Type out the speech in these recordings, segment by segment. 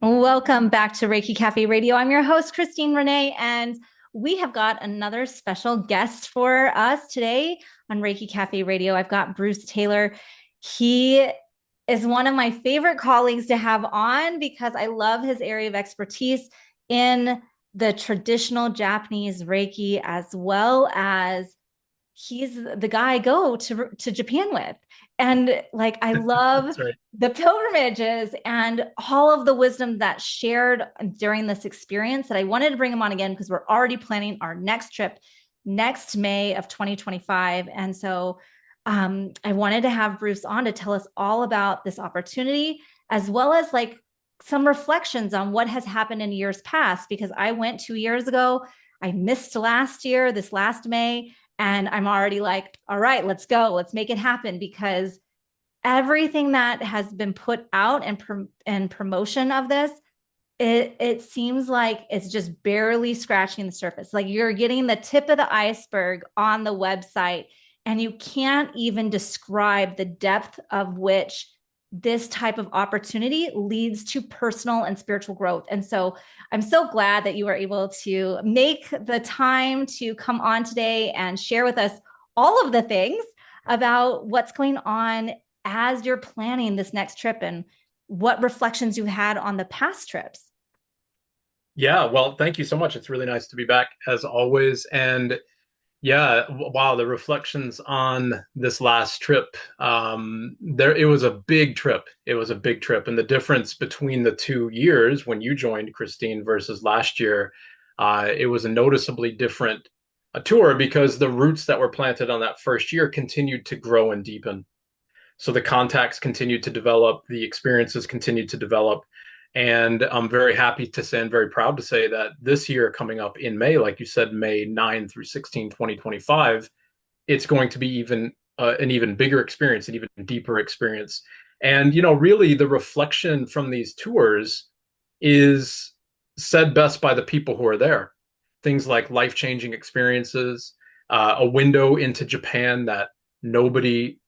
Welcome back to Reiki Cafe Radio. I'm your host, Christine Renee, and we have got another special guest for us today on Reiki Cafe Radio. I've got Bruce Taylor. He is one of my favorite colleagues to have on because I love his area of expertise in the traditional Japanese Reiki, as well as he's the guy I go to Japan with. And like, I love That's right. the pilgrimages and all of the wisdom that's shared during this experience that I wanted to bring him on again because we're already planning our next trip next May of 2025. And so I wanted to have Bruce on to tell us all about this opportunity, as well as like some reflections on what has happened in years past, because I went 2 years ago. I missed last year, this last May, and I'm already like, all right, let's go. Let's make it happen, because everything that has been put out and promotion of this, it seems like it's just barely scratching the surface. Like you're getting the tip of the iceberg on the website, and you can't even describe the depth of which this type of opportunity leads to personal and spiritual growth. And so I'm so glad that you were able to make the time to come on today and share with us all of the things about what's going on as you're planning this next trip and what reflections you had on the past trips. Yeah, well, thank you so much. It's really nice to be back as always. And yeah, wow, the reflections on this last trip. There it was a big trip. It was a big trip. And the difference between the 2 years when you joined, Christine, versus last year, it was a noticeably different tour because the roots that were planted on that first year continued to grow and deepen. So the contacts continued to develop, the experiences continued to develop. And I'm very happy to say and very proud to say that this year coming up in May, like you said, May 9 through 16, 2025, it's going to be even an even bigger experience, an even deeper experience. And, really the reflection from these tours is said best by the people who are there. Things like life-changing experiences, a window into Japan that nobody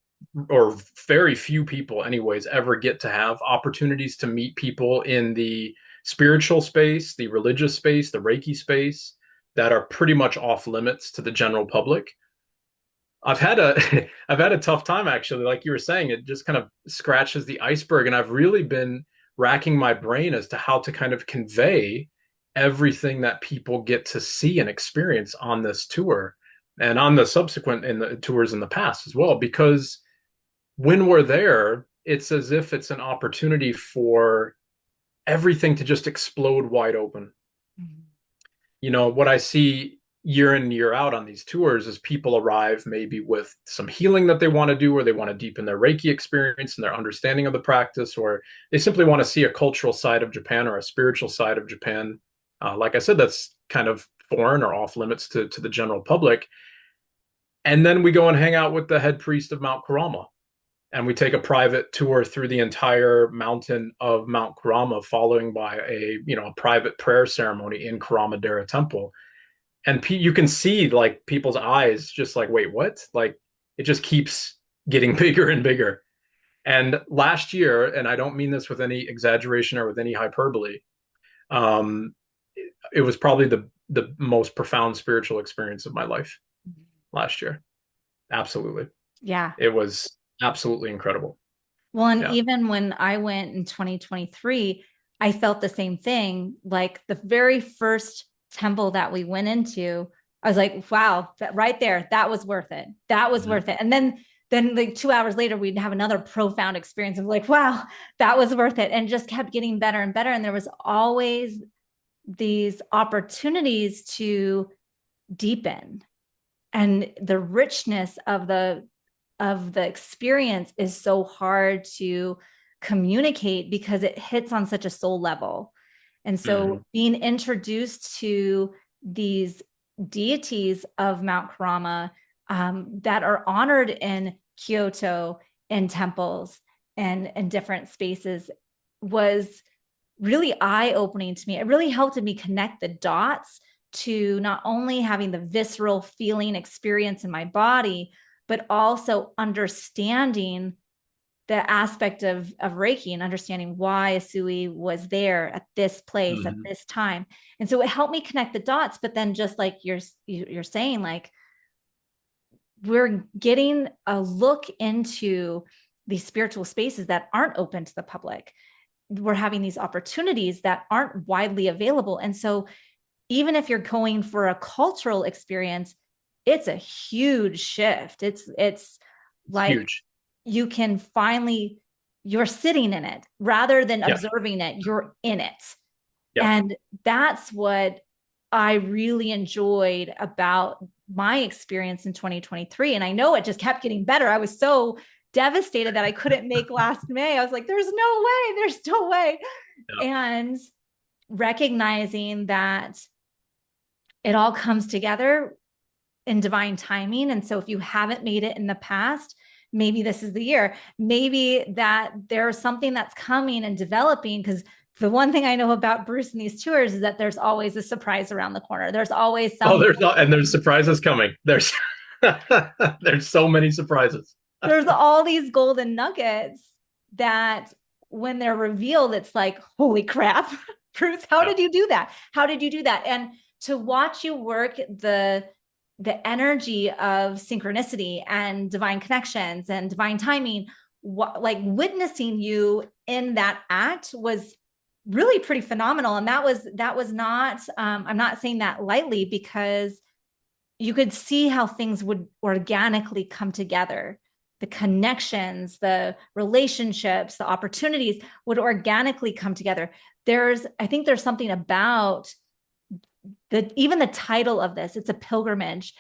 or very few people anyways ever get to have opportunities to meet people in the spiritual space, the religious space, the Reiki space that are pretty much off limits to the general public. I've had a I've had a tough time actually, like you were saying, it just kind of scratches the iceberg, and I've really been racking my brain as to how to kind of convey everything that people get to see and experience on this tour and on the subsequent in the tours in the past as well, because when we're there, it's as if it's an opportunity for everything to just explode wide open. Mm-hmm. What I see year in, year out on these tours is people arrive maybe with some healing that they want to do, or they want to deepen their Reiki experience and their understanding of the practice, or they simply want to see a cultural side of Japan or a spiritual side of Japan. Like I said, that's kind of foreign or off limits to the general public. And then we go and hang out with the head priest of Mount Kurama, and we take a private tour through the entire mountain of Mount Kurama, following by a private prayer ceremony in Kurama-dera Temple. And you can see like people's eyes just like, wait, what? Like it just keeps getting bigger and bigger. And last year, and I don't mean this with any exaggeration or with any hyperbole, um, it was probably the most profound spiritual experience of my life last year. Absolutely. Yeah. It was absolutely incredible. Well, and Yeah. even when I went in 2023, I felt the same thing. Like the very first temple that we went into, I was like, wow, that right there, that was worth it. That was Mhm. worth it. And then like 2 hours later, we'd have another profound experience of like, wow, that was worth it. And just kept getting better and better. And there was always these opportunities to deepen, and the richness of the experience is so hard to communicate because it hits on such a soul level. And so Mhm. being introduced to these deities of Mount Kurama, that are honored in Kyoto, in temples and different spaces, was really eye-opening to me. It really helped me connect the dots to not only having the visceral feeling experience in my body, but also understanding the aspect of Reiki and understanding why Usui was there at this place at Hmm. this time. And so it helped me connect the dots. But then just like you're saying, like we're getting a look into these spiritual spaces that aren't open to the public. We're having these opportunities that aren't widely available. And so even if you're going for a cultural experience, it's a huge shift. It's It's like huge. you can finally, you're sitting in it rather than Yeah. observing it, you're in it. Yep. And that's what I really enjoyed about my experience in 2023. And I know it just kept getting better. I was so devastated that I couldn't make last May. I was like, there's no way. Yeah. And recognizing that it all comes together in divine timing. And so if you haven't made it in the past, maybe this is the year. Maybe that there's something that's coming and developing, because the one thing I know about Bruce and these tours is that there's always a surprise around the corner. There's always Oh, some, there's surprises coming. There's there's so many surprises. there's all these golden nuggets that when they're revealed, it's like, holy crap, Bruce, how Yeah. did you do that? How did you do that? And to watch you work the energy of synchronicity and divine connections and divine timing, like witnessing you in that act was really pretty phenomenal. And that was not, I'm not saying that lightly, because you could see how things would organically come together. The connections, the relationships, the opportunities would organically come together. I think there's something about even the title of this, it's a pilgrimage,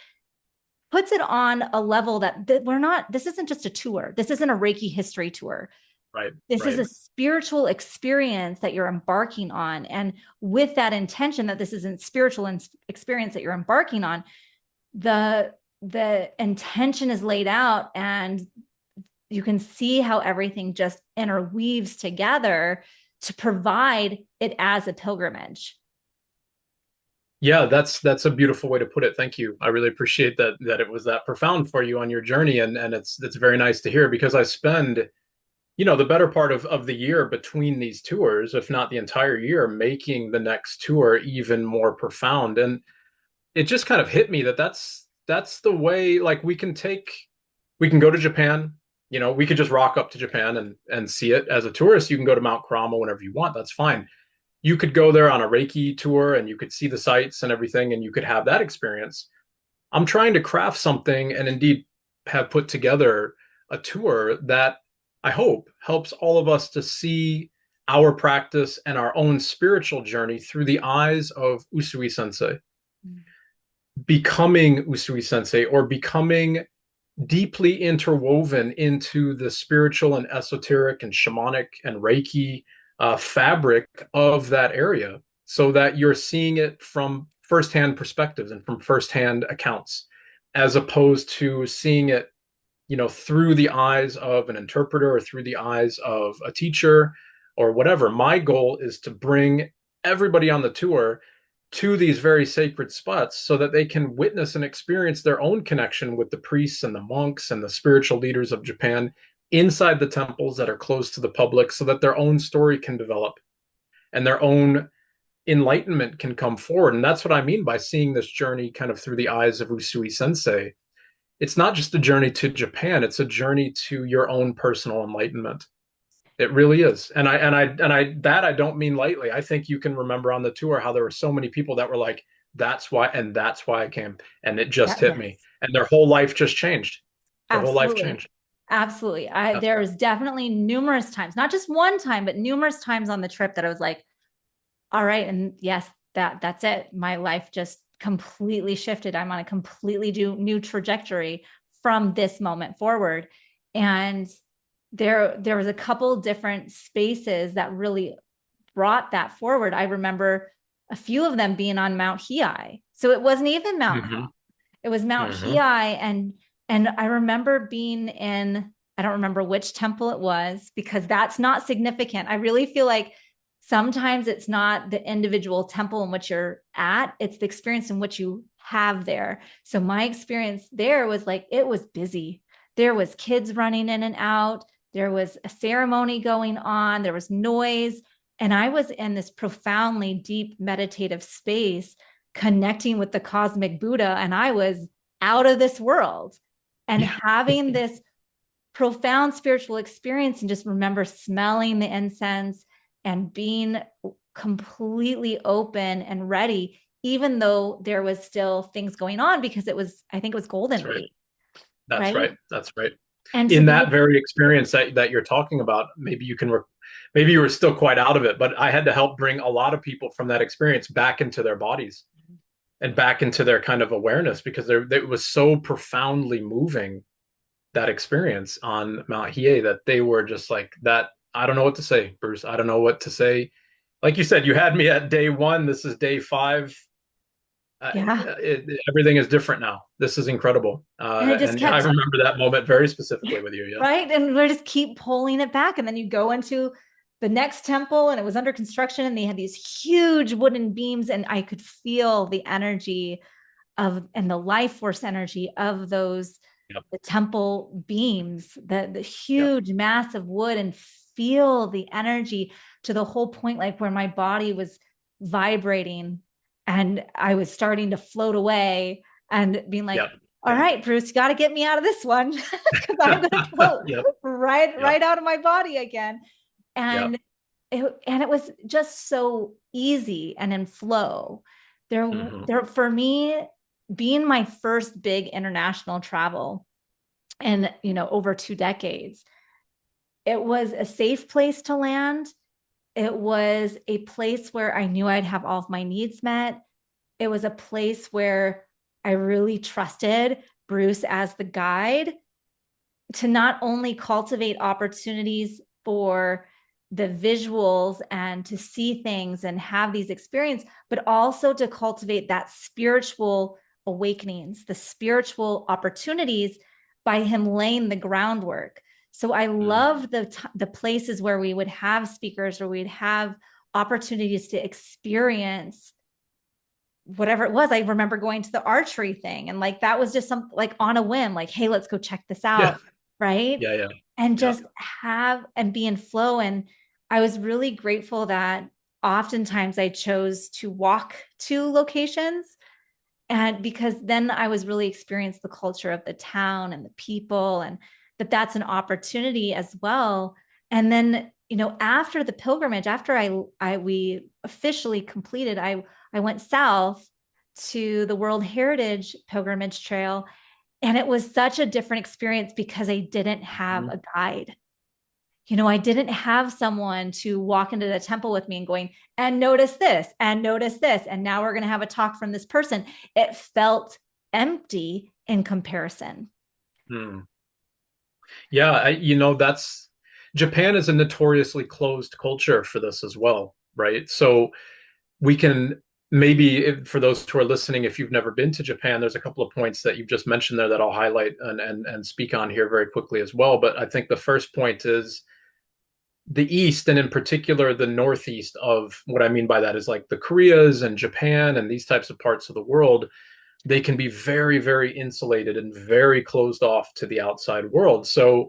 puts it on a level that we're not, this isn't just a tour. This isn't a Reiki history tour. Right. This is Right. a spiritual experience that you're embarking on. And with that intention that this is a spiritual experience that you're embarking on, the intention is laid out, and you can see how everything just interweaves together to provide it as a pilgrimage. Yeah, that's a beautiful way to put it. Thank you. I really appreciate that it was that profound for you on your journey, and it's very nice to hear, because I spend, the better part of the year between these tours, if not the entire year, making the next tour even more profound. And it just kind of hit me that that's the way, like we can go to Japan, we could just rock up to Japan and see it as a tourist. You can go to Mount Kurama whenever you want. That's fine. You could go there on a Reiki tour and you could see the sights and everything, and you could have that experience. I'm trying to craft something and indeed have put together a tour that I hope helps all of us to see our practice and our own spiritual journey through the eyes of Usui Sensei, becoming Usui Sensei, or becoming deeply interwoven into the spiritual and esoteric and shamanic and Reiki fabric of that area, so that you're seeing it from firsthand perspectives and from firsthand accounts, as opposed to seeing it, through the eyes of an interpreter or through the eyes of a teacher or whatever. My goal is to bring everybody on the tour to these very sacred spots so that they can witness and experience their own connection with the priests and the monks and the spiritual leaders of Japan inside the temples that are closed to the public, so that their own story can develop and their own enlightenment can come forward. And that's what I mean by seeing this journey kind of through the eyes of Usui Sensei. It's not just a journey to Japan, it's a journey to your own personal enlightenment. It really is. I don't mean lightly. I think you can remember on the tour how there were so many people that were like, that's why I came. And it just hit me. Yes, And their whole life just changed. Their whole life absolutely. changed. Absolutely. Yeah. There's definitely numerous times, not just one time, but numerous times on the trip that I was like, all right. And yes, that's it. My life just completely shifted. I'm on a completely new trajectory from this moment forward. And there was a couple different spaces that really brought that forward. I remember a few of them being on Mount Hiei. So it wasn't even Mount Hmm. It was Mount Hmm. Hiei, and I remember being in, I don't remember which temple it was, because that's not significant. I really feel like sometimes it's not the individual temple in which you're at, it's the experience in which you have there. So my experience there was like, it was busy. There was kids running in and out. There was a ceremony going on, there was noise, and I was in this profoundly deep meditative space connecting with the cosmic Buddha, and I was out of this world and Yeah. having this profound spiritual experience, and just remember smelling the incense and being completely open and ready, even though there was still things going on, because it was, I think it was That's Golden right. Week, That's right? right. That's right. And to In be, that very experience that you're talking about, maybe you can, maybe you were still quite out of it, but I had to help bring a lot of people from that experience back into their bodies and back into their kind of awareness, because it was so profoundly moving, that experience on Mount Hiei, that they were just like that. I don't know what to say, Bruce. I don't know what to say. Like you said, you had me at day one. This is day five. yeah. Everything is different now. This is incredible. And it just And I kept, remember that moment very specifically with you. Yes. right? And we just keep pulling it back. And then you go into the next temple and it was under construction and they had these huge wooden beams, and I could feel the energy of, and the life force energy of those, Yep. the temple beams, the Yep. huge massive wood, and feel the energy to the whole point, like where my body was vibrating and I was starting to float away and being like, Yep. all Yep. right, Bruce, you got to get me out of this one because I'm going to float Yep. Yep. right out of my body again. Yep. And it was just so easy and in flow. Hmm. There for me, being my first big international travel in, over 2 decades, it was a safe place to land. It was a place where I knew I'd have all of my needs met. It was a place where I really trusted Bruce as the guide to not only cultivate opportunities for the visuals and to see things and have these experiences, but also to cultivate that spiritual awakenings, the spiritual opportunities, by him laying the groundwork. So I Mm. love the places where we would have speakers, or we'd have opportunities to experience whatever it was. I remember going to the archery thing, and like that was just some, like on a whim, like, hey, let's go check this Yeah. out. Right. Yeah. Yeah. And Yeah. just have and be in flow. And I was really grateful that oftentimes I chose to walk to locations, and because then I was really experienced the culture of the town and the people, and that's an opportunity as well. And then, after the pilgrimage, after we officially completed, I went south to the World Heritage Pilgrimage Trail, and it was such a different experience because I didn't have Mhm. a guide. I didn't have someone to walk into the temple with me and going, and notice this, and notice this. And now we're going to have a talk from this person. It felt empty in comparison. Mm. Yeah, that's Japan is a notoriously closed culture for this as well, right? So we can maybe, for those who are listening, if you've never been to Japan, there's a couple of points that you've just mentioned there that I'll highlight and speak on here very quickly as well. But I think the first point is the East, and in particular the Northeast of what I mean by that is like the Koreas and Japan and these types of parts of the world. They can be very, very insulated and very closed off to the outside world. So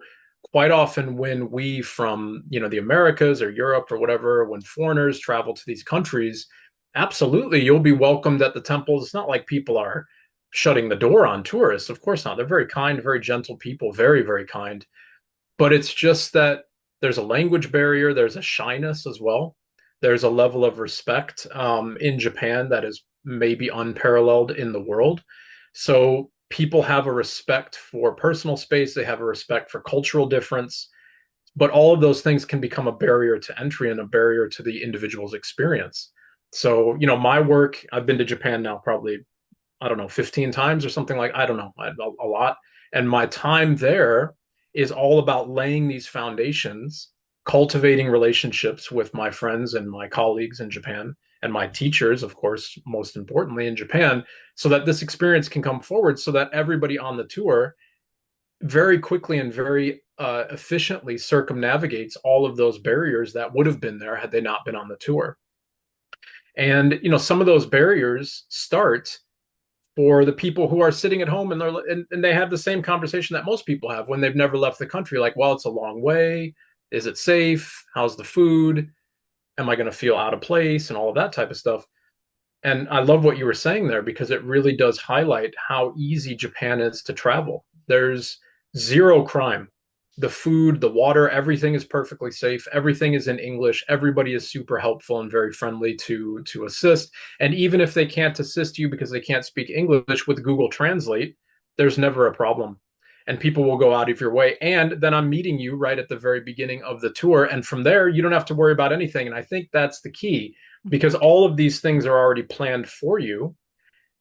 quite often when we from, the Americas or Europe or whatever, when foreigners travel to these countries, absolutely you'll be welcomed at the temples. It's not like people are shutting the door on tourists. Of course not. They're very kind, very gentle people, very, very kind. But it's just that there's a language barrier, there's a shyness as well. There's a level of respect in Japan that is maybe unparalleled in the world. So people have a respect for personal space, they have a respect for cultural difference, but all of those things can become a barrier to entry and a barrier to the individual's experience. So, my work, I've been to Japan now probably, I don't know, 15 times or something, like, I don't know, a lot. And my time there is all about laying these foundations, cultivating relationships with my friends and my colleagues in Japan, and my teachers, of course, most importantly in Japan, so that this experience can come forward, so that everybody on the tour very quickly and very efficiently circumnavigates all of those barriers that would have been there had they not been on the tour. And, some of those barriers start or the people who are sitting at home and and they have the same conversation that most people have when they've never left the country, like, well, it's a long way. Is it safe? How's the food? Am I going to feel out of place and all of that type of stuff? And I love what you were saying there because it really does highlight how easy Japan is to travel. There's zero crime. The food, the water, everything is perfectly safe. Everything is in English. Everybody is super helpful and very friendly to assist. And even if they can't assist you because they can't speak English with Google Translate, there's never a problem. And people will go out of your way. And then I'm meeting you right at the very beginning of the tour. And from there, you don't have to worry about anything. And I think that's the key because all of these things are already planned for you.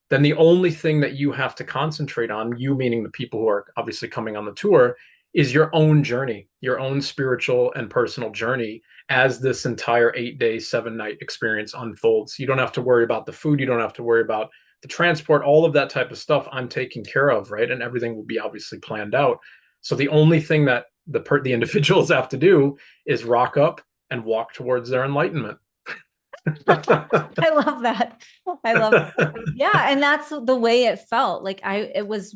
Then the only thing that you have to concentrate on, you meaning the people who are obviously coming on the tour, is your own journey, your own spiritual and personal journey as this entire 8 day, 7 night experience unfolds. You don't have to worry about the food. You don't have to worry about the transport, all of that type of stuff I'm taking care of, right? And everything will be obviously planned out. So the only thing that the individuals have to do is rock up and walk towards their enlightenment. I love that. I love that. Yeah, and that's the way it felt. Like it was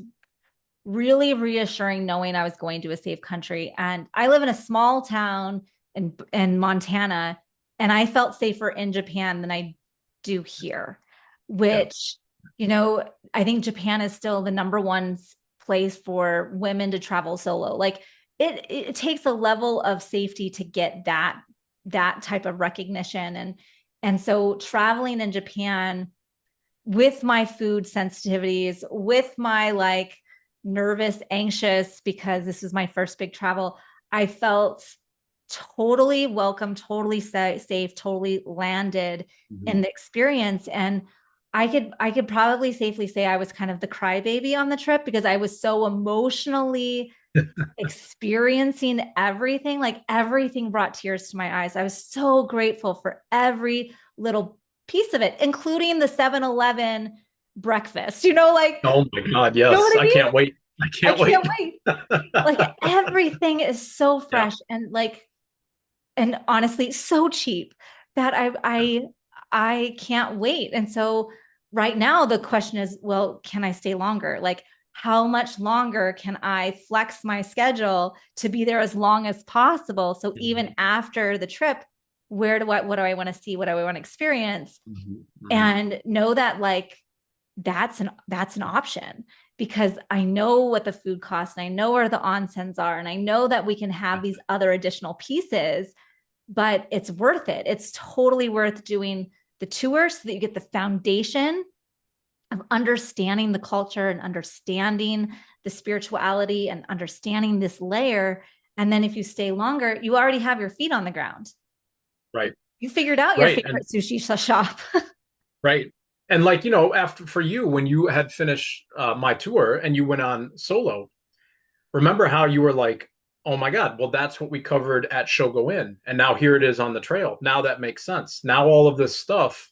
really reassuring knowing I was going to a safe country. And I live in a small town in Montana, and I felt safer in Japan than I do here, Yeah. which, you know, I think Japan is still the number one place for women to travel solo. Like it takes a level of safety to get that type of recognition. And so traveling in Japan with my food sensitivities, with my like nervous, anxious, because this was my first big travel, I felt totally welcome, totally safe, totally landed Mhm. in the experience. And I could probably safely say I was kind of the crybaby on the trip because I was so emotionally experiencing everything, like everything brought tears to my eyes. I was so grateful for every little piece of it, including the 7-Eleven breakfast, like, Oh my God, you know yes. what I I mean? can't wait. I I can't can't wait. wait. Like everything is so Yeah. fresh and like, and honestly, so cheap that I can't wait. And so right now the question is, well, can I stay longer? Like, how much longer can I flex my schedule to be there as long as possible? So even Mhm. after the trip, what do I want to see? What do I want to experience? Mhm. Mhm. And know that like that's an option because I know what the food costs and I know where the onsens are and I know that we can have these other additional pieces, but it's worth it. It's totally worth doing the tour so that you get the foundation of understanding the culture and understanding the spirituality and understanding this layer. And then if you stay longer, you already have your feet on the ground. Right. You figured out your Right. And favorite sushi shop. right. And like, after for you, when you had finished my tour and you went on solo, remember how you were like, oh my God, well, that's what we covered at Shogo Inn. And now here it is on the trail. Now that makes sense. Now all of this stuff,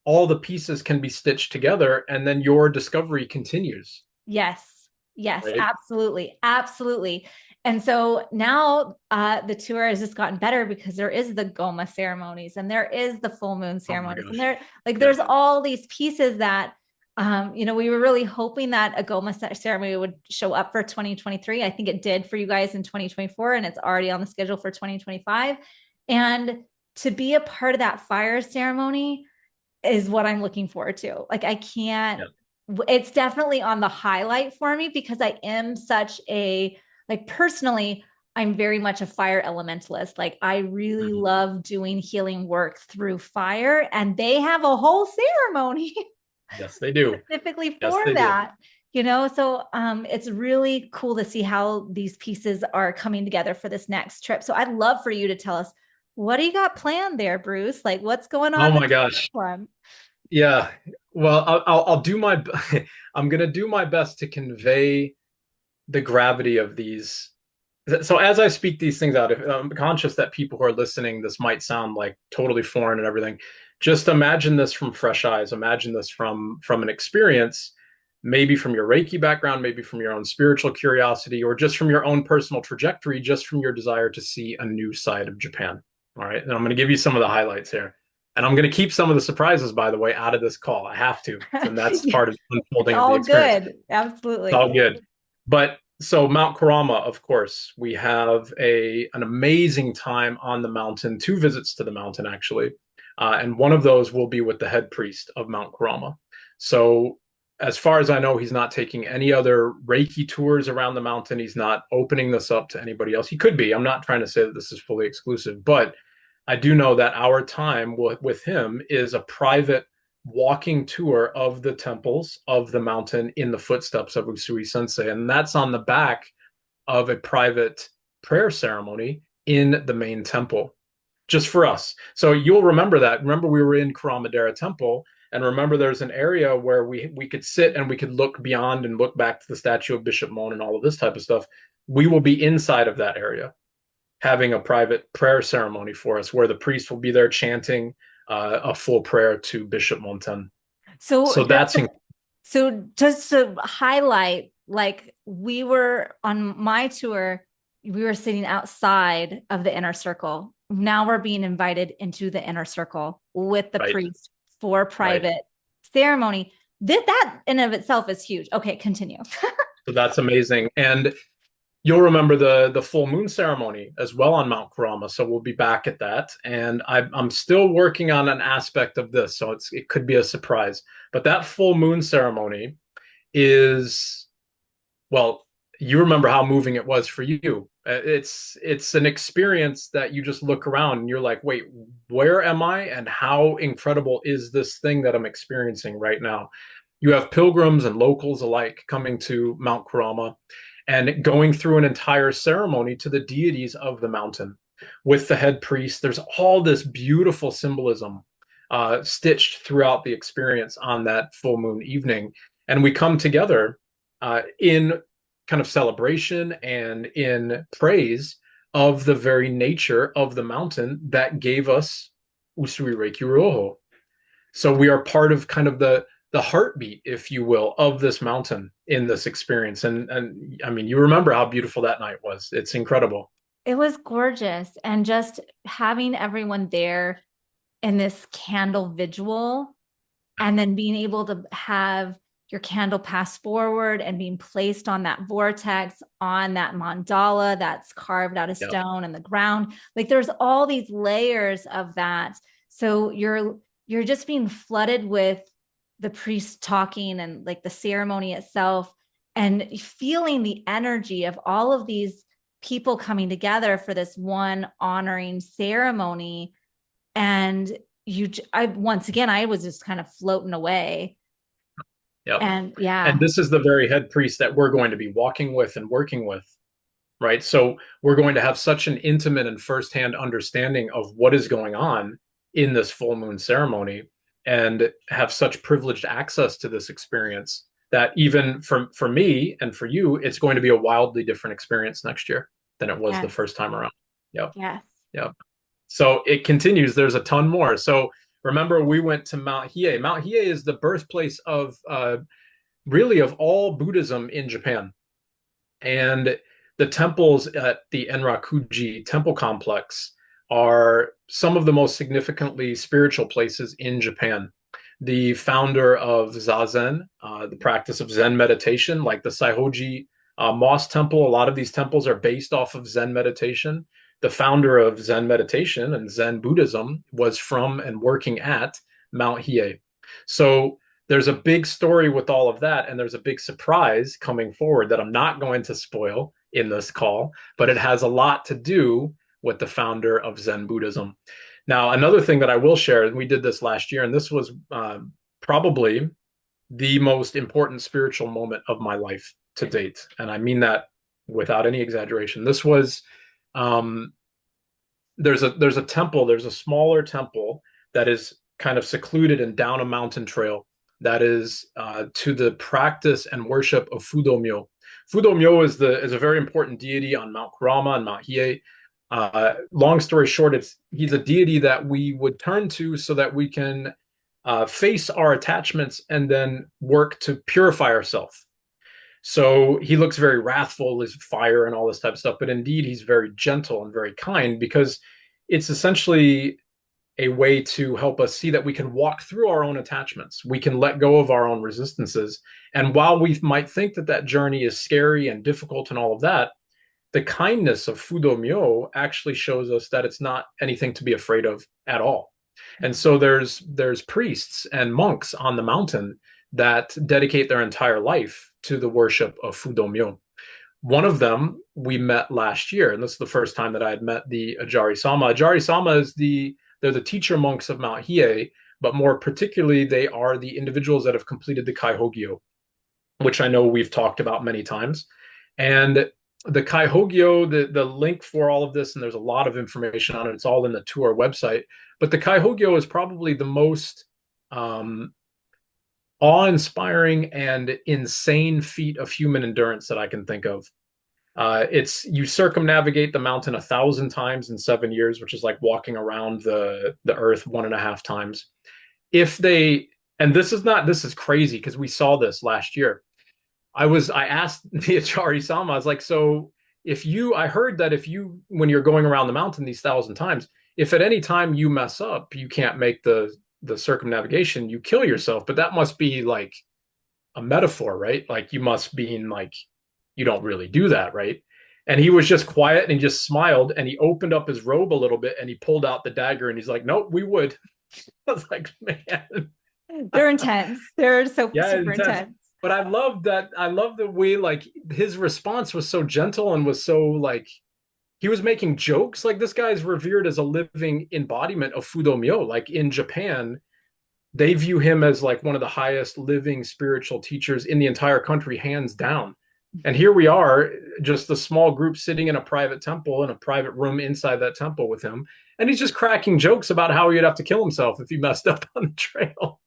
all the pieces can be stitched together and then your discovery continues. Yes. Yes, Right. absolutely. Absolutely. And so now the tour has just gotten better because there is the Goma ceremonies and there is the full moon Oh my ceremonies. And gosh. there, like, Yeah. there's all these pieces that, we were really hoping that a Goma ceremony would show up for 2023. I think it did for you guys in 2024, and it's already on the schedule for 2025. And to be a part of that fire ceremony is what I'm looking forward to. Like I can't, Yeah. it's definitely on the highlight for me because I am such a, like personally, I'm very much a fire elementalist. Like I really Mhm. love doing healing work through fire, and they have a whole ceremony Yes, they do. specifically Yes, for they do. that. So it's really cool to see how these pieces are coming together for this next trip. So I'd love for you to tell us, what do you got planned there, Bruce? Like what's going Oh on my next gosh. one? Yeah. Well, I'll do my, I'm going to do my best to convey the gravity of these. So as I speak these things out, if I'm conscious that people who are listening, this might sound like totally foreign and everything. Just imagine this from fresh eyes. Imagine this from an experience, maybe from your Reiki background, maybe from your own spiritual curiosity, or just from your own personal trajectory, just from your desire to see a new side of Japan. All right. And I'm going to give you some of the highlights here. And I'm going to keep some of the surprises, by the way, out of this call. I have to, and that's Yeah, part of the it's unfolding of the all experience. good. It's Absolutely. all good. But so Mount Kurama, of course, we have an amazing time on the mountain, two visits to the mountain actually, and one of those will be with the head priest of Mount Kurama. So as far as I know, he's not taking any other Reiki tours around the mountain. He's not opening this up to anybody else. He could be. I'm not trying to say that this is fully exclusive, but I do know that our time with him is a private walking tour of the temples of the mountain in the footsteps of Usui Sensei. And that's on the back of a private prayer ceremony in the main temple, just for us. So you'll remember that. Remember, we were in Kuramadera Temple, and remember there's an area where we could sit and we could look beyond and look back to the statue of Bishop Mon and all of this type of stuff. We will be inside of that area having a private prayer ceremony for us where the priest will be there chanting a full prayer to Bishop Monten. So So that's so just to highlight, like we were on my tour, we were sitting outside of the inner circle. Now we're being invited into the inner circle with the right, priest for right. private ceremony. That in of itself is huge. Okay, continue. So that's amazing. And you'll remember the full moon ceremony as well on Mount Kurama. So we'll be back at that. And I'm still working on an aspect of this, so it could be a surprise. But that full moon ceremony is, well, you remember how moving it was for you. It's an experience that you just look around and you're like, wait, where am I? And how incredible is this thing that I'm experiencing right now? You have pilgrims and locals alike coming to Mount Kurama and going through an entire ceremony to the deities of the mountain with the head priest. There's all this beautiful symbolism stitched throughout the experience on that full moon evening. And we come together in kind of celebration and in praise of the very nature of the mountain that gave us Usui Reiki Ryoho. So we are part of kind of the heartbeat, if you will, of this mountain in this experience. And I mean, you remember how beautiful that night was. It's incredible. It was gorgeous. And just having everyone there in this candle vigil and then being able to have your candle pass forward and being placed on that vortex, on that mandala that's carved out of Yep. stone in the ground. Like there's all these layers of that. So you're just being flooded with the priest talking and like the ceremony itself and feeling the energy of all of these people coming together for this one honoring ceremony. And once again, I was just kind of floating away. Yep. And yeah, And this is the very head priest that we're going to be walking with and working with, right? So we're going to have such an intimate and firsthand understanding of what is going on in this full moon ceremony and have such privileged access to this experience that even for me and for you, it's going to be a wildly different experience next year than it was the yes, first time around. Yep. yes. Yep. So it continues. There's a ton more. So remember, we went to Mount Hiei. Mount Hiei is the birthplace of really of all Buddhism in Japan. And the temples at the Enrakuji temple complex are some of the most significantly spiritual places in Japan. The founder of Zazen, the practice of Zen meditation, like the Saihoji Moss Temple, a lot of these temples are based off of Zen meditation. The founder of Zen meditation and Zen Buddhism was from and working at Mount Hiei. So there's a big story with all of that, and there's a big surprise coming forward that I'm not going to spoil in this call, but it has a lot to do with the founder of Zen Buddhism. Now, another thing that I will share, and we did this last year, and this was probably the most important spiritual moment of my life to date, and I mean that without any exaggeration. This was there's a temple, there's a smaller temple that is kind of secluded and down a mountain trail that is to the practice and worship of Fudo-Myo. Fudo-Myo is a very important deity on Mount Kurama and Mount Hiei. Long story short, he's a deity that we would turn to so that we can face our attachments and then work to purify ourselves. So he looks very wrathful, his fire and all this type of stuff, but indeed he's very gentle and very kind because it's essentially a way to help us see that we can walk through our own attachments. We can let go of our own resistances. And while we might think that that journey is scary and difficult and all of that, the kindness of Fudo-Myo actually shows us that it's not anything to be afraid of at all. And so there's priests and monks on the mountain that dedicate their entire life to the worship of Fudo-Myo. One of them we met last year, and this is the first time that I had met the Ajari Sama. Ajari Sama is they're the teacher monks of Mount Hiei, but more particularly, they are the individuals that have completed the Kaihogyo, which I know we've talked about many times. And the Kaihogyo, the link for all of this, and there's a lot of information on it. It's all in the tour website. But the Kaihogyo is probably the most awe-inspiring and insane feat of human endurance that I can think of. It's you circumnavigate the mountain 1,000 times in 7 years, which is like walking around the earth 1.5 times. If they, and this is crazy because we saw this last year. I asked the Achari Sama, I was like, so I heard that when you're going around the mountain these 1,000 times, if at any time you mess up, you can't make the circumnavigation, you kill yourself. But that must be like a metaphor, right? Like you must mean like you don't really do that, right? And he was just quiet and he just smiled and he opened up his robe a little bit and he pulled out the dagger and he's like, nope, we would. I was like, man. They're intense. They're so Yeah, super intense. But I love that. I love the way like his response was so gentle and was so like he was making jokes. Like this guy's revered as a living embodiment of Fudo-Myo. Like in Japan, they view him as like one of the highest living spiritual teachers in the entire country, hands down. And here we are, just a small group sitting in a private temple in a private room inside that temple with him. And he's just cracking jokes about how he'd have to kill himself if he messed up on the trail.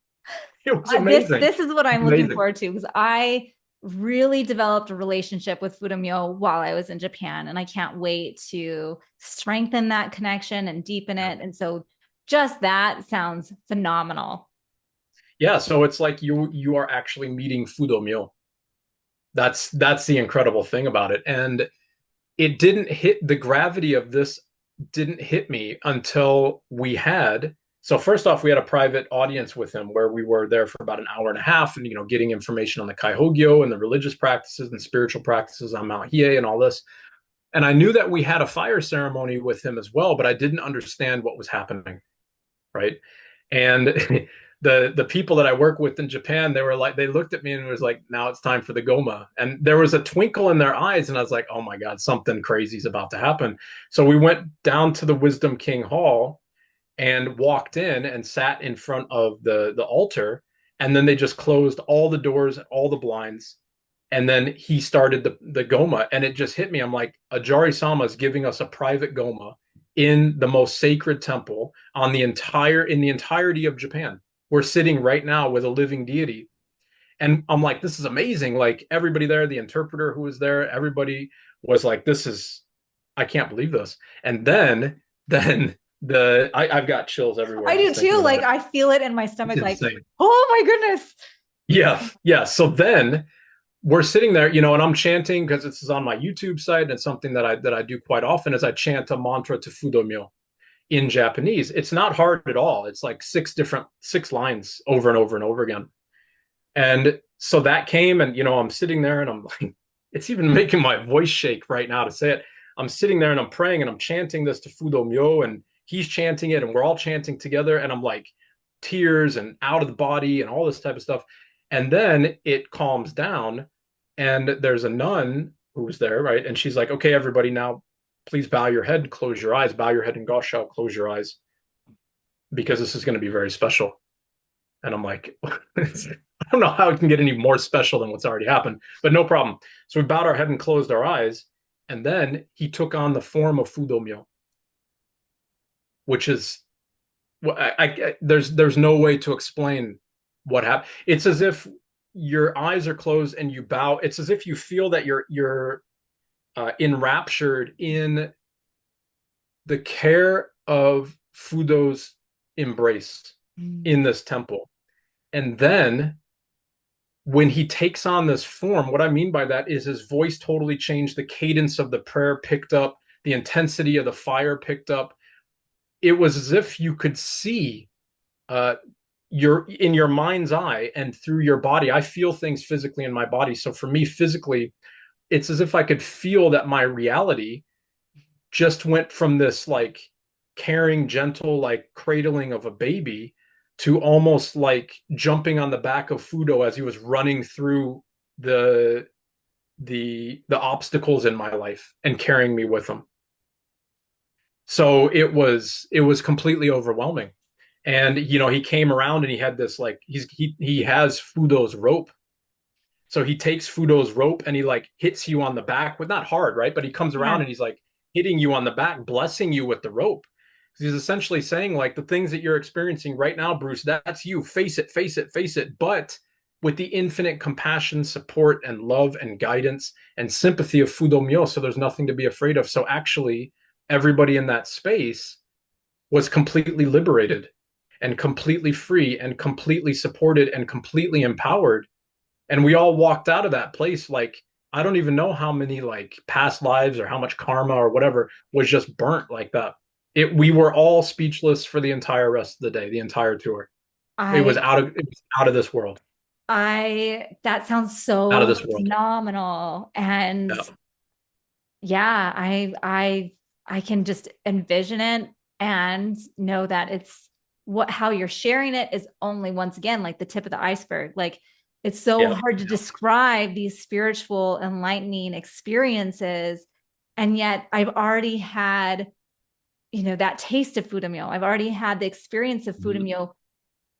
It was amazing. This is what I'm looking forward to because I really developed a relationship with Fudo-Myo while I was in Japan, and I can't wait to strengthen that connection and deepen it. And so just that sounds phenomenal. Yeah, so it's like you are actually meeting Fudo-Myo. That's the incredible thing about it. And it didn't hit the gravity of this didn't hit me until so first off, we had a private audience with him where we were there for about an hour and a half and, getting information on the Kaihogyo and the religious practices and spiritual practices on Mount Hiei and all this. And I knew that we had a fire ceremony with him as well, but I didn't understand what was happening. Right. And the people that I work with in Japan, they looked at me and was like, now it's time for the Goma. And there was a twinkle in their eyes. And I was like, oh my God, something crazy is about to happen. So we went down to the Wisdom King Hall and walked in and sat in front of the altar. And then they just closed all the doors, all the blinds. And then he started the Goma. And it just hit me. I'm like, Ajari Sama is giving us a private Goma in the most sacred temple in the entirety of Japan. We're sitting right now with a living deity. And I'm like, this is amazing. Like everybody there, the interpreter who was there, everybody was like, I can't believe this. And then I've got chills everywhere. I do too. Like I feel it in my stomach. Like, oh my goodness. Yeah. Yeah. So then we're sitting there, and I'm chanting because this is on my YouTube site. And it's something that I do quite often is I chant a mantra to Fudo-Myo in Japanese. It's not hard at all. It's like 6 lines over and over and over again. And so that came and, I'm sitting there and I'm like, it's even making my voice shake right now to say it. I'm sitting there and I'm praying and I'm chanting this to Fudo-Myo and he's chanting it and we're all chanting together. And I'm like tears and out of the body and all this type of stuff. And then it calms down and there's a nun who's there, right? And she's like, okay, everybody now, please bow your head, close your eyes, bow your head in Gosho, close your eyes, because this is going to be very special. And I'm like, I don't know how it can get any more special than what's already happened, but no problem. So we bowed our head and closed our eyes. And then he took on the form of Fudo-Myo, which is, there's no way to explain what happened. It's as if your eyes are closed and you bow. It's as if you feel that you're enraptured in the care of Fudo's embrace in this temple. And then when he takes on this form, what I mean by that is his voice totally changed. The cadence of the prayer picked up, the intensity of the fire picked up. it was as if you could see uh, your in your mind's eye and through your body. I feel things physically in my body. So for me, physically, it's as if I could feel that my reality just went from this like caring, gentle, like cradling of a baby to almost like jumping on the back of Fudo as he was running through the the obstacles in my life and carrying me with him. So it was completely overwhelming. And he came around and he had this like he has Fudo's rope. So he takes Fudo's rope and he like hits you on the back with not hard, right? But he comes around Yeah. and he's like hitting you on the back, blessing you with the rope. He's essentially saying like the things that you're experiencing right now, Bruce, that's you. Face it, face it, face it. But with the infinite compassion, support, and love and guidance and sympathy of Fudo-Myo, so there's nothing to be afraid of. So actually, everybody in that space was completely liberated and completely free and completely supported and completely empowered, and we all walked out of that place like I don't even know how many like past lives or how much karma or whatever was just burnt like that. We were all speechless for the entire rest of the day, the entire tour. I It was out of this world. that sounds Out of so this world. phenomenal. And Yeah. yeah, I can just envision it and know that it's what how you're sharing it is only once again like the tip of the iceberg. Like it's so Yeah. hard to describe these spiritual enlightening experiences, and yet I've already had, that taste of Fudo-Myo. I've already had the experience of Mhm. Fudo-Myo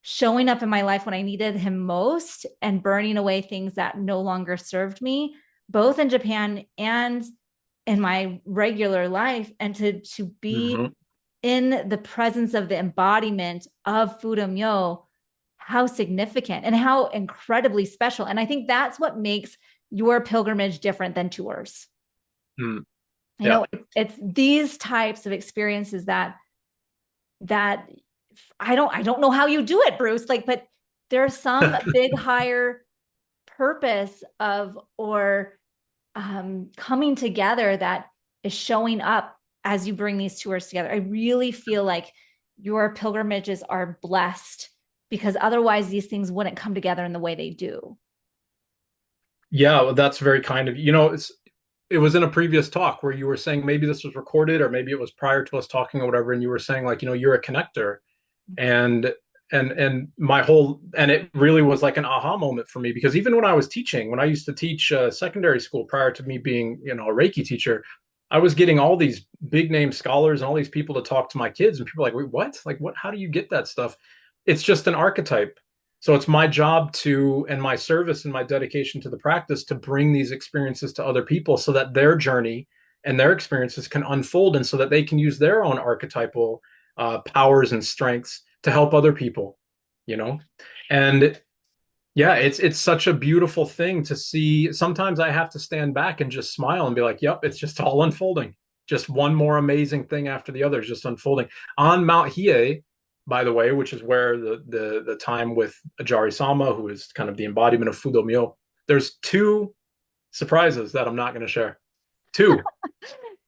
showing up in my life when I needed him most and burning away things that no longer served me, both in Japan and in my regular life. And to be Mhm. in the presence of the embodiment of Fudo-Myo, how significant and how incredibly special. And I think that's what makes your pilgrimage different than tours. Mm. You Yeah. know, it's these types of experiences that I don't know how you do it, Bruce. Like, but there's some big higher purpose of or coming together that is showing up as you bring these tours together. I really feel like your pilgrimages are blessed because otherwise these things wouldn't come together in the way they do. Yeah, well, that's very kind of it was in a previous talk where you were saying maybe this was recorded or maybe it was prior to us talking or whatever, and you were saying like, you're a connector. and and my whole and it really was like an aha moment for me, because even when I was teaching, when I used to teach secondary school prior to me being a Reiki teacher, I was getting all these big name scholars and all these people to talk to my kids, and people are like, wait, what, like what, how do you get that stuff? It's just an archetype. So it's my job to, and my service and my dedication to the practice, to bring these experiences to other people so that their journey and their experiences can unfold, and so that they can use their own archetypal powers and strengths to help other people, you know? And yeah, it's such a beautiful thing to see. Sometimes I have to stand back and just smile and be like, yep, it's just all unfolding. Just one more amazing thing after the other is just unfolding. On Mount Hiei, by the way, which is where the time with Ajari Sama, who is kind of the embodiment of Fudo-Myo, there's two surprises that I'm not going to share. Two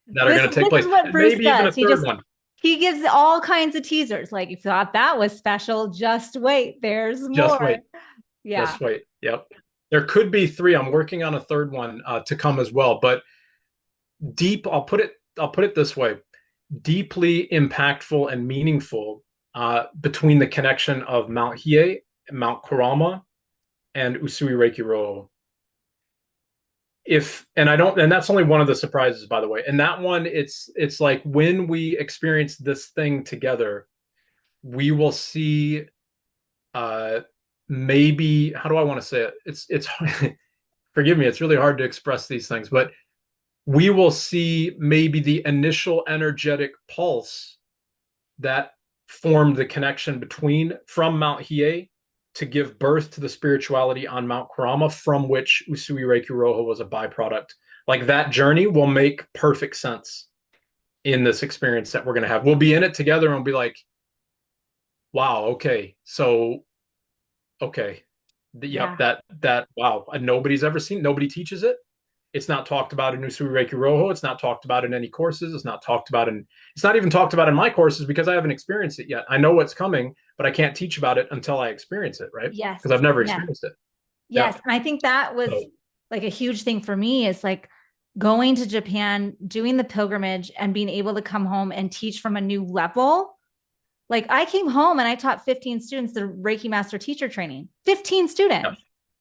that are This going to take this place, is what and Bruce maybe even does. a third one. He gives all kinds of teasers. Like, if you thought that was special, just wait. There's Just more. wait. Yeah. Just wait. Yep. There could be three. I'm working on a third one to come as well. But deep, I'll put it this way: deeply impactful and meaningful between the connection of Mount Hiei, Mount Kurama, and Usui Reiki Roho. If and I don't, and that's only one of the surprises, by the way. And that one, it's like when we experience this thing together, we will see uh maybe, how do I want to say it? It's forgive me, it's really hard to express these things, but we will see maybe the initial energetic pulse that formed the connection between from Mount Hiei to give birth to the spirituality on Mount Kurama, from which Usui Reiki Roho was a byproduct. Like that journey will make perfect sense in this experience that we're going to have. We'll be in it together and we'll be like, wow, okay, so okay, yep, Yeah. that wow, nobody's ever seen, nobody teaches it, It's not talked about in Usui Reiki Roho. It's not talked about in any courses. It's not even talked about in my courses because I haven't experienced it yet. I know what's coming, but I can't teach about it until I experience it, right? Yes. Because I've never Yeah. experienced it. Yes. Yeah. And I think that was So, like a huge thing for me is like going to Japan, doing the pilgrimage, and being able to come home and teach from a new level. Like I came home and I taught 15 students the Reiki Master Teacher training, 15 yeah. students,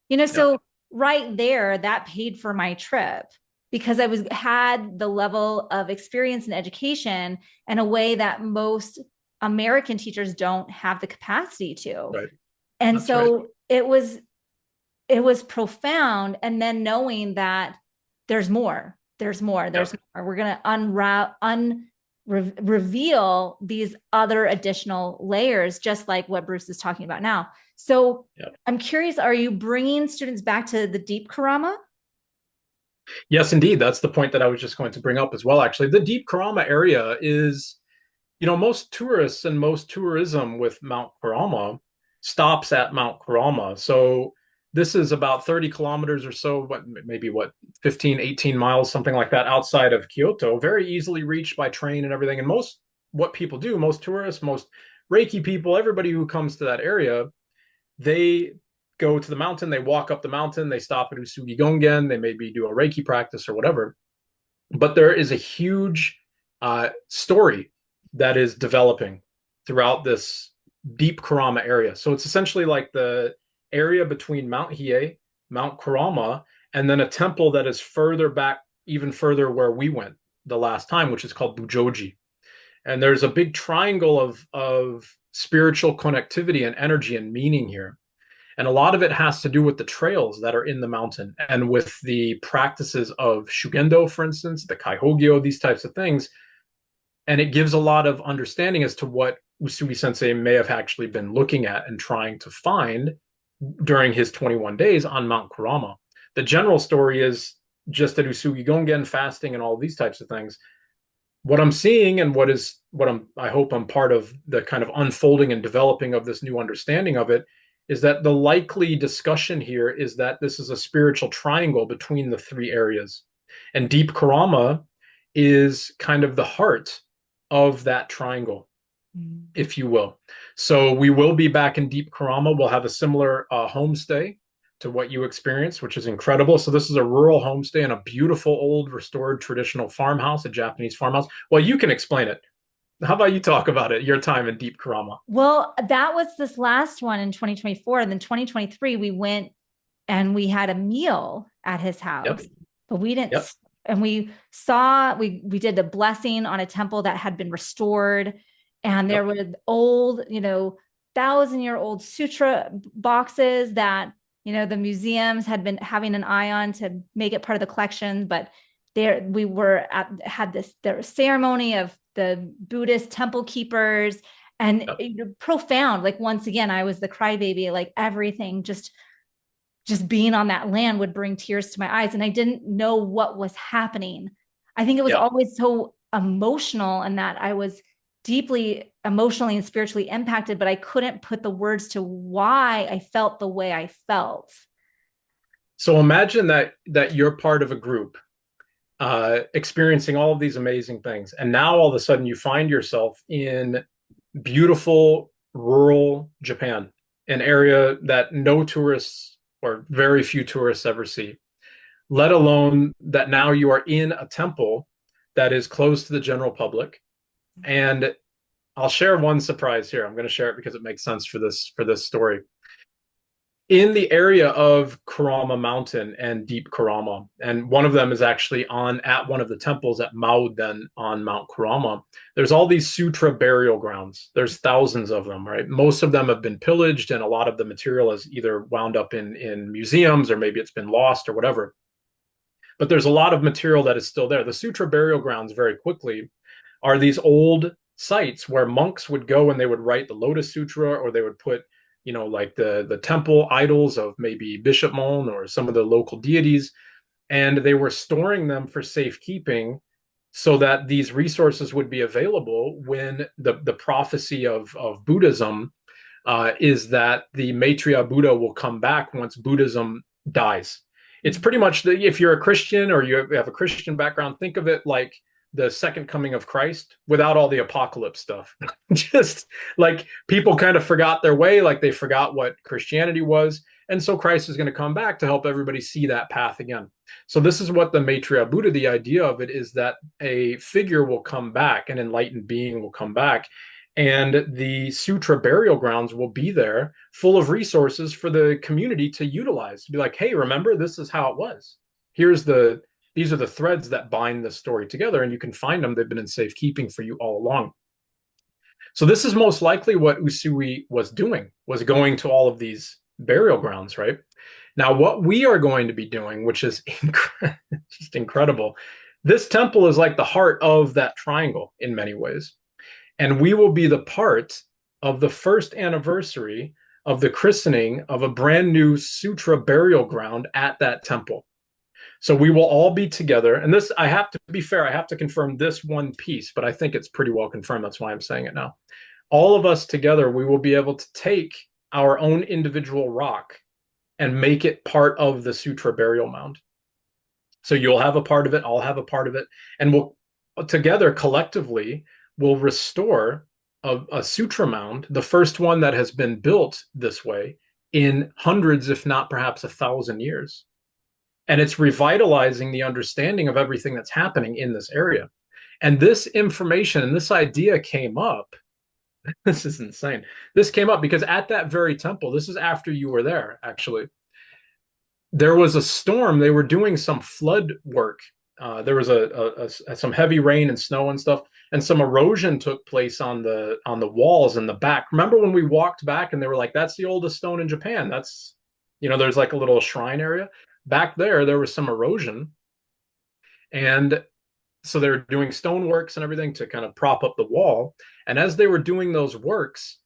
Yeah. so right there, that paid for my trip because I had the level of experience and education in a way that most American teachers don't have the capacity to. Right. And That's right. so it was profound. And then knowing that there's more, Yeah. we're going to reveal these other additional layers, just like what Bruce is talking about now. So Yeah. I'm curious, are you bringing students back to the deep Kurama? Yes, indeed. That's the point that I was just going to bring up as well, actually. The Deep Kurama area is, most tourists and most tourism with Mount Kurama stops at Mount Kurama. So this is about 30 kilometers or so, maybe 15, 18 miles, something like that outside of Kyoto, very easily reached by train and everything. And what people do, most tourists, most Reiki people, everybody who comes to that area, they go to the mountain, they walk up the mountain, they stop at Usugi Gongen, they maybe do a Reiki practice or whatever. But there is a huge story that is developing throughout this deep Kurama area. So it's essentially like the area between Mount Hiei, Mount Kurama, and then a temple that is further back, even further where we went the last time, which is called Bujoji. And there's a big triangle of spiritual connectivity and energy and meaning here. And a lot of it has to do with the trails that are in the mountain and with the practices of Shugendo, for instance, the Kaihogyo, these types of things. And it gives a lot of understanding as to what Usui Sensei may have actually been looking at and trying to find during his 21 days on Mount Kurama. The general story is just at Usugi Gongen, fasting, and all these types of things. What I'm seeing and I hope I'm part of the kind of unfolding and developing of this new understanding of it is that the likely discussion here is that this is a spiritual triangle between the three areas. And Deep Kurama is kind of the heart of that triangle, if you will. So we will be back in Deep Kurama. We'll have a similar homestay to what you experienced, which is incredible. So this is a rural homestay in a beautiful old restored traditional farmhouse, a Japanese farmhouse. Well, you can explain it. How about you talk about it, your time in Deep Kurama? Well, that was this last one in 2024. And then 2023, we went and we had a meal at his house, Yep. but we didn't. Yep. And we did a blessing on a temple that had been restored. And there were old, 1,000-year-old sutra boxes that, the museums had been having an eye on to make it part of the collection. But there we had there was ceremony of the Buddhist temple keepers and profound. Like, once again, I was the crybaby, like everything just being on that land would bring tears to my eyes. And I didn't know what was happening. I think it was always so emotional and that I was deeply emotionally and spiritually impacted, but I couldn't put the words to why I felt the way I felt. So imagine that you're part of a group experiencing all of these amazing things. And now all of a sudden you find yourself in beautiful rural Japan, an area that no tourists or very few tourists ever see, let alone that now you are in a temple that is closed to the general public. And I'll share one surprise here. I'm going to share it because it makes sense for this story. In the area of Kurama Mountain and Deep Kurama, and one of them is actually at one of the temples at Mauden on Mount Kurama. There's all these sutra burial grounds. There's thousands of them, right? Most of them have been pillaged, and a lot of the material has either wound up in museums or maybe it's been lost or whatever. But there's a lot of material that is still there. The sutra burial grounds, very quickly, are these old sites where monks would go and they would write the Lotus Sutra, or they would put like the temple idols of maybe Bishop Mon or some of the local deities, and they were storing them for safekeeping so that these resources would be available when the prophecy of Buddhism is that the Maitreya Buddha will come back once Buddhism dies. It's pretty much if you're a Christian or you have a Christian background, think of it like the second coming of Christ without all the apocalypse stuff. Just like people kind of forgot their way, like they forgot what Christianity was. And so Christ is going to come back to help everybody see that path again. So this is what the Maitreya Buddha, the idea of it is that a figure will come back, an enlightened being will come back, and the sutra burial grounds will be there full of resources for the community to utilize, to be like, hey, remember, this is how it was. These are the threads that bind the story together, and you can find them. They've been in safekeeping for you all along. So this is most likely what Usui was doing, was going to all of these burial grounds, right? Now, what we are going to be doing, which is just incredible, this temple is like the heart of that triangle in many ways. And we will be the part of the first anniversary of the christening of a brand new sutra burial ground at that temple. So we will all be together. And this, I have to be fair, I have to confirm this one piece, but I think it's pretty well confirmed. That's why I'm saying it now. All of us together, we will be able to take our own individual rock and make it part of the sutra burial mound. So you'll have a part of it, I'll have a part of it, and we'll together collectively will restore a sutra mound, the first one that has been built this way in hundreds, if not perhaps 1,000 years. And it's revitalizing the understanding of everything that's happening in this area. And this information and this idea came up. This is insane. This came up because at that very temple, this is after you were there, actually, there was a storm. They were doing some flood work. There was some heavy rain and snow and stuff, and some erosion took place on the walls in the back. Remember when we walked back and they were like, "That's the oldest stone in Japan." That's, there's like a little shrine area back there. There was some erosion, and so they were doing stone works and everything to kind of prop up the wall. And as they were doing those works,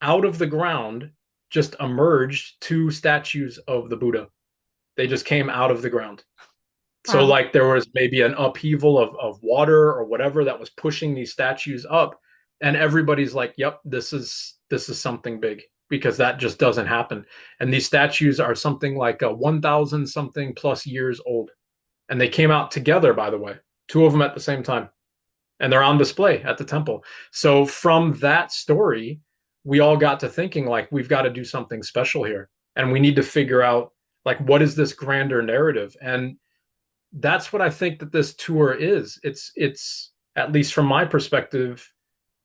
out of the ground just emerged two statues of the Buddha. They just came out of the ground. So Wow. like there was maybe an upheaval of water or whatever that was pushing these statues up. And everybody's like, yep, this is something big, because that just doesn't happen. And these statues are something like 1,000 something plus years old. And they came out together, by the way, two of them at the same time. And they're on display at the temple. So from that story, we all got to thinking like, we've got to do something special here. And we need to figure out like, what is this grander narrative? And that's what I think that this tour is. It's at least from my perspective,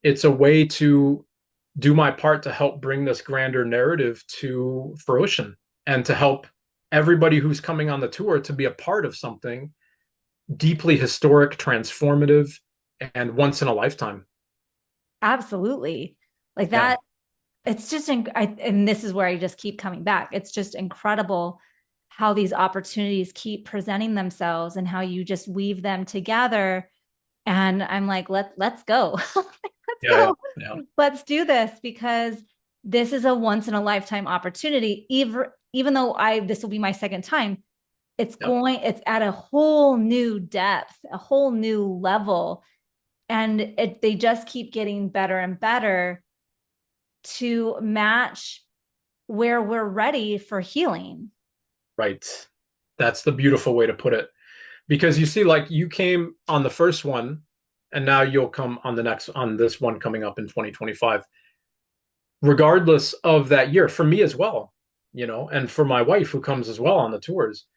it's a way to do my part to help bring this grander narrative to fruition and to help everybody who's coming on the tour to be a part of something deeply historic, transformative, and once in a lifetime. Absolutely. Like Yeah, that. It's just, and this is where I just keep coming back. It's just incredible how these opportunities keep presenting themselves and how you just weave them together. And I'm like, let's go. Let's yeah, yeah, go. yeah. Let's do this, because this is a once in a lifetime opportunity. Even though this will be my second time, Yeah. it's at a whole new depth, a whole new level. And they just keep getting better and better to match where we're ready for healing. Right. That's the beautiful way to put it. Because you see, like you came on the first one, and now you'll come on on this one coming up in 2025. Regardless of that year, for me as well, and for my wife who comes as well on the tours,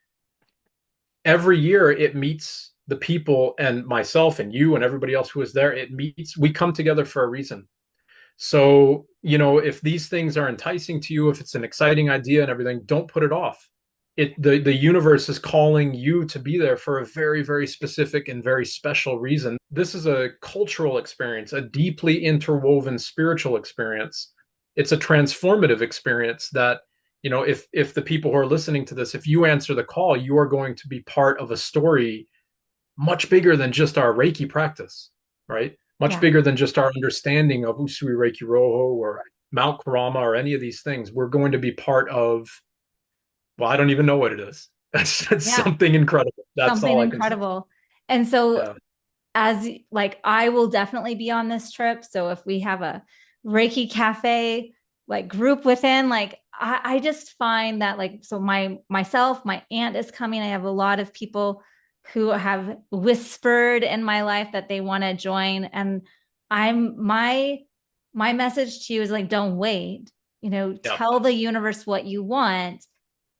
every year it meets the people and myself and you and everybody else who is there. We come together for a reason. So, if these things are enticing to you, if it's an exciting idea and everything, don't put it off. The universe is calling you to be there for a very, very specific and very special reason. This is a cultural experience, a deeply interwoven spiritual experience. It's a transformative experience that, if the people who are listening to this, if you answer the call, you are going to be part of a story much bigger than just our Reiki practice, right? Much Yeah. bigger than just our understanding of Usui Reiki Roho or Mount Kurama or any of these things. We're going to be part of, well, I don't even know what it is. That's Yeah. something incredible. That's Something all I can say. incredible. And so, Yeah. as like, I will definitely be on this trip. So if we have a Reiki cafe like group within, like I just find that like, so myself, my aunt is coming. I have a lot of people who have whispered in my life that they want to join. And I'm my message to you is like, don't wait, Yeah. tell the universe what you want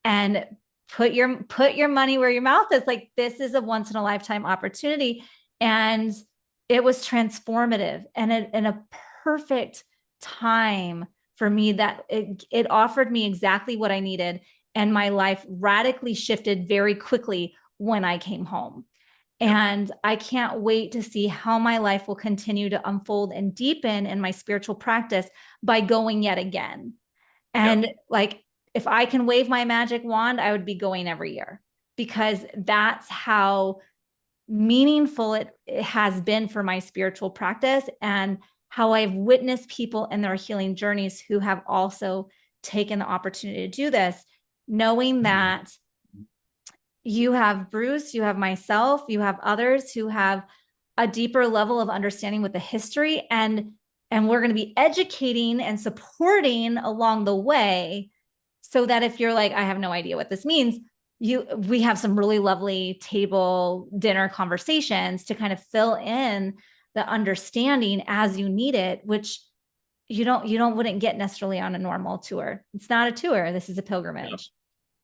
and put your money where your mouth is. Like, this is a once in a lifetime opportunity. And it was transformative and in a perfect time for me, that it offered me exactly what I needed. And my life radically shifted very quickly when I came home. Yeah. And I can't wait to see how my life will continue to unfold and deepen in my spiritual practice by going yet again. Yeah. And like, if I can wave my magic wand, I would be going every year, because that's how meaningful it has been for my spiritual practice, and how I've witnessed people in their healing journeys who have also taken the opportunity to do this, knowing that you have Bruce, you have myself, you have others who have a deeper level of understanding with the history, and we're going to be educating and supporting along the way, so that if you're like, I have no idea what this means, we have some really lovely table dinner conversations to kind of fill in the understanding as you need it, which you don't wouldn't get necessarily on a normal tour. It's not a tour. This is a Yeah. pilgrimage.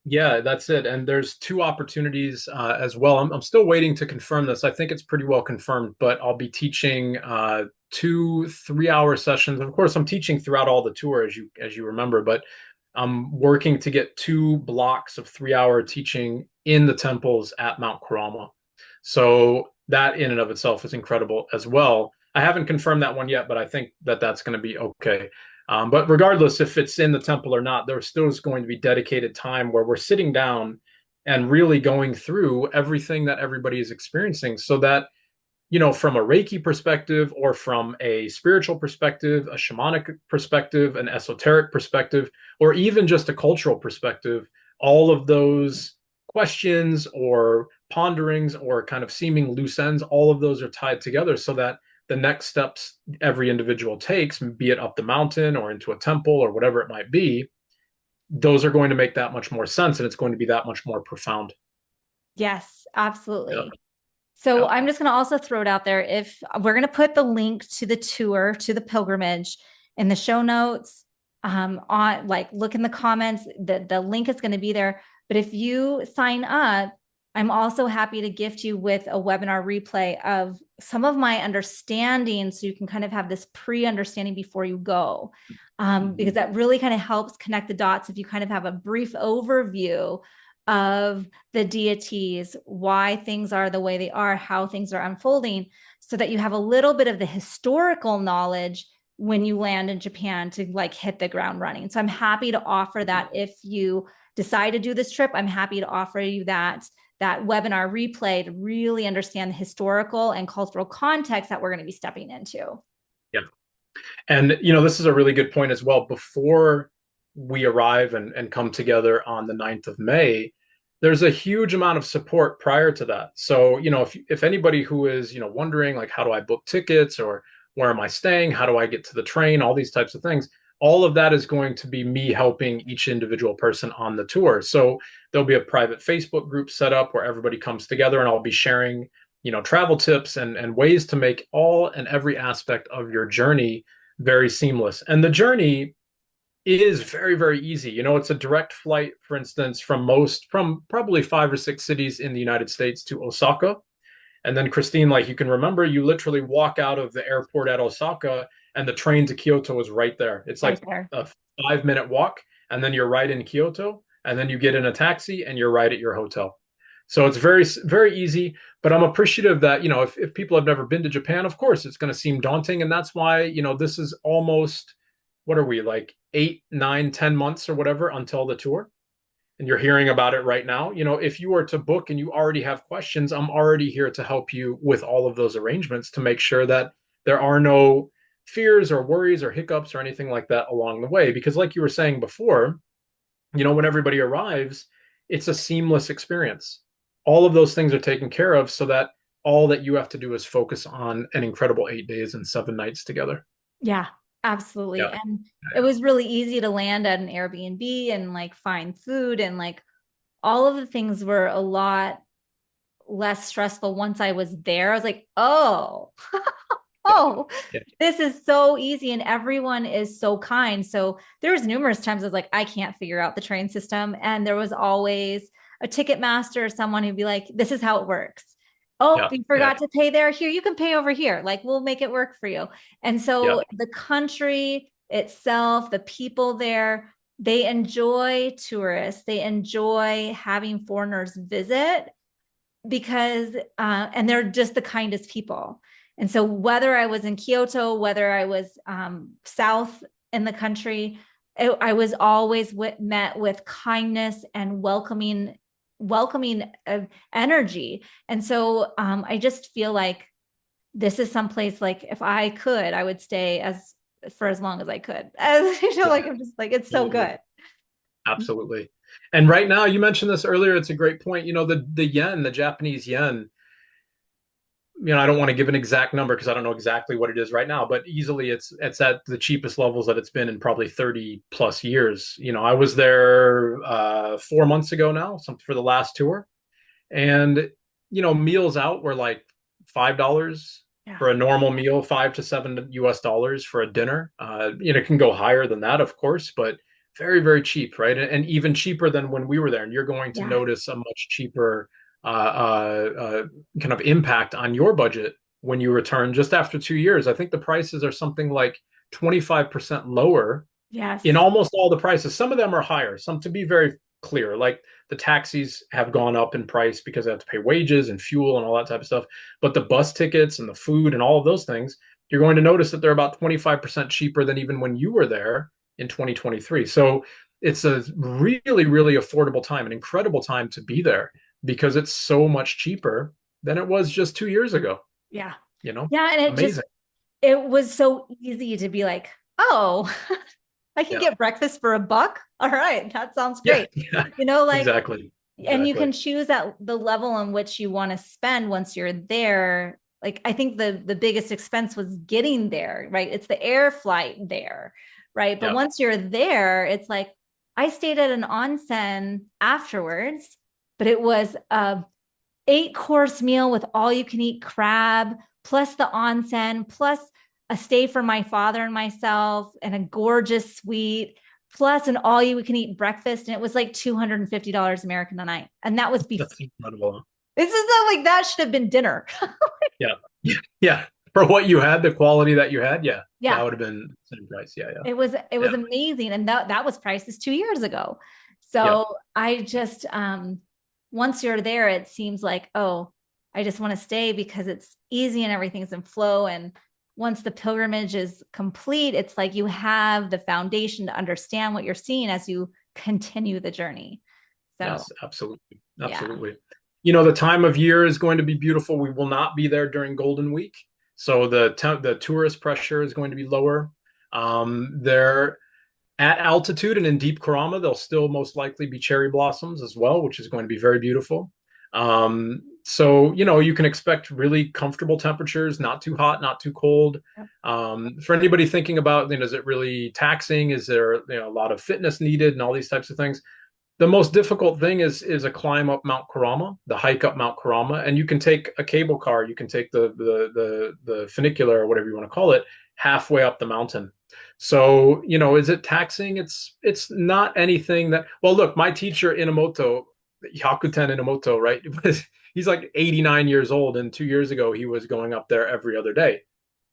Yeah, that's it. And there's two opportunities as well. I'm still waiting to confirm this. I think it's pretty well confirmed, but I'll be teaching 2 3-hour sessions. Of course, I'm teaching throughout all the tour, as you remember, but I'm working to get 2 blocks of 3-hour teaching in the temples at Mount Kurama. So that in and of itself is incredible as well. I haven't confirmed that one yet, but I think that that's going to be okay. But regardless if it's in the temple or not, there still is going to be dedicated time where we're sitting down and really going through everything that everybody is experiencing, so that, from a Reiki perspective or from a spiritual perspective, a shamanic perspective, an esoteric perspective, or even just a cultural perspective, all of those questions or ponderings or kind of seeming loose ends, all of those are tied together so that the next steps every individual takes, be it up the mountain or into a temple or whatever it might be, those are going to make that much more sense and it's going to be that much more profound. Yes, Yeah. absolutely. So Yeah. I'm just going to also throw it out there. If we're going to put the link to the tour, to the pilgrimage in the show notes, on like, look in the comments, the link is going to be there. But if you sign up, I'm also happy to gift you with a webinar replay of some of my understanding, so you can kind of have this pre-understanding before you go, because that really kind of helps connect the dots. If you kind of have a brief overview of the deities, why things are the way they are, how things are unfolding, so that you have a little bit of the historical knowledge when you land in Japan to like hit the ground running. So I'm happy to offer that. If you decide to do this trip, I'm happy to offer you that webinar replay to really understand the historical and cultural context that we're going to be stepping into. Yeah. And this is a really good point as well. Before we arrive and come together on the 9th of May, there's a huge amount of support prior to that. So, if anybody who is, wondering like, how do I book tickets, or where am I staying? How do I get to the train? All these types of things. All of that is going to be me helping each individual person on the tour. So there'll be a private Facebook group set up where everybody comes together, and I'll be sharing, travel tips and ways to make all and every aspect of your journey very seamless. And the journey is very, very easy. It's a direct flight, for instance, from probably 5 or 6 cities in the United States to Osaka. And then, Christine, like you can remember, you literally walk out of the airport at Osaka and the train to Kyoto is right there. It's Right like there. a 5-minute walk, and then you're right in Kyoto, and then you get in a taxi and you're right at your hotel. So it's very, very easy. But I'm appreciative that, if people have never been to Japan, of course, it's going to seem daunting. And that's why, this is almost, what are we, like 8 9 10 months or whatever until the tour, and you're hearing about it right now. If you were to book and you already have questions, I'm already here to help you with all of those arrangements to make sure that there are no fears or worries or hiccups or anything like that along the way. Because, like you were saying before, when everybody arrives, it's a seamless experience. All of those things are taken care of so that all that you have to do is focus on an incredible 8 days and 7 nights together. Yeah. Absolutely. Yeah. And it was really easy to land at an Airbnb and like find food, and like all of the things were a lot less stressful once I was there. I was like, oh, Yeah. oh, Yeah. this is so easy, and everyone is so kind. So there was numerous times I was like, I can't figure out the train system. And there was always a ticket master or someone who'd be like, this is how it works. Oh, Yeah. you Yeah. forgot to pay there. Here, you can pay over here. Like, we'll make it work for you. And Yeah. so the country itself, the people there, they enjoy tourists. They enjoy having foreigners visit because and they're just the kindest people. And so whether I was in Kyoto, whether I was south in the country, I was always met with kindness and welcoming energy. And so I just feel like this is someplace, like if I could, I would stay as for as long as I could. As you know, Yeah. like I'm just like, it's so Absolutely. good. Absolutely. And right now, you mentioned this earlier. It's a great point. The yen, the Japanese yen, I don't want to give an exact number because I don't know exactly what it is right now, but easily it's at the cheapest levels that it's been in probably 30 plus years. I was there 4 months ago now, something for the last tour. And meals out were like $5 Yeah. for a normal meal, $5 to $7 for a dinner. It can go higher than that, of course, but very, very cheap, right? And even cheaper than when we were there. And you're going to Yeah. notice a much cheaper kind of impact on your budget when you return just after 2 years. I think the prices are something like 25% lower in Yes. almost all the prices. Some of them are higher. Some, to be very clear, like the taxis have gone up in price because they have to pay wages and fuel and all that type of stuff. But the bus tickets and the food and all of those things, you're going to notice that they're about 25% cheaper than even when you were there in 2023. So it's a really, really affordable time, an incredible time to be there because it's so much cheaper than it was just 2 years ago. Yeah. You know, Yeah. And amazing. it was so easy to be like, oh, I can Yeah. get breakfast for $1. All right. That sounds Yeah. great. Yeah. Like, Exactly. and you Exactly. can choose at the level in which you want to spend once you're there. Like, I think the biggest expense was getting there, right? It's the air flight there, right? But Yeah. once you're there, it's like I stayed at an onsen afterwards, but it was a 8-course meal with all you can eat crab, plus the onsen, plus a stay for my father and myself, and a gorgeous suite, plus an all you can eat breakfast. And it was like $250 American a night. And that was before. That's incredible. This is not like that should have been dinner. Yeah. Yeah. For what you had, the quality that you had, yeah, that Yeah. would have been the same price. Yeah. Yeah. It was Yeah. amazing. And that was prices 2 years ago. Yeah. So I just once you're there, it seems like, oh, I just want to stay because it's easy and everything's in flow. And once the pilgrimage is complete, it's like you have the foundation to understand what you're seeing as you continue the journey. So Yes, absolutely. yeah. Absolutely. The time of year is going to be beautiful. We will not be there during Golden Week. So the tourist pressure is going to be lower. They're at altitude and in deep Kurama, there'll still most likely be cherry blossoms as well, which is going to be very beautiful. So, you can expect really comfortable temperatures, not too hot, not too cold. For anybody thinking about, is it really taxing? Is there, a lot of fitness needed and all these types of things? The most difficult thing is a climb up Mount Kurama, the hike up Mount Kurama, and you can take a cable car, you can take the funicular or whatever you want to call it, halfway up the mountain. So, is it taxing? It's not anything that, well, look, my teacher Inamoto, Hyakuten Inamoto, right? He's like 89 years old, and 2 years ago he was going up there every other day.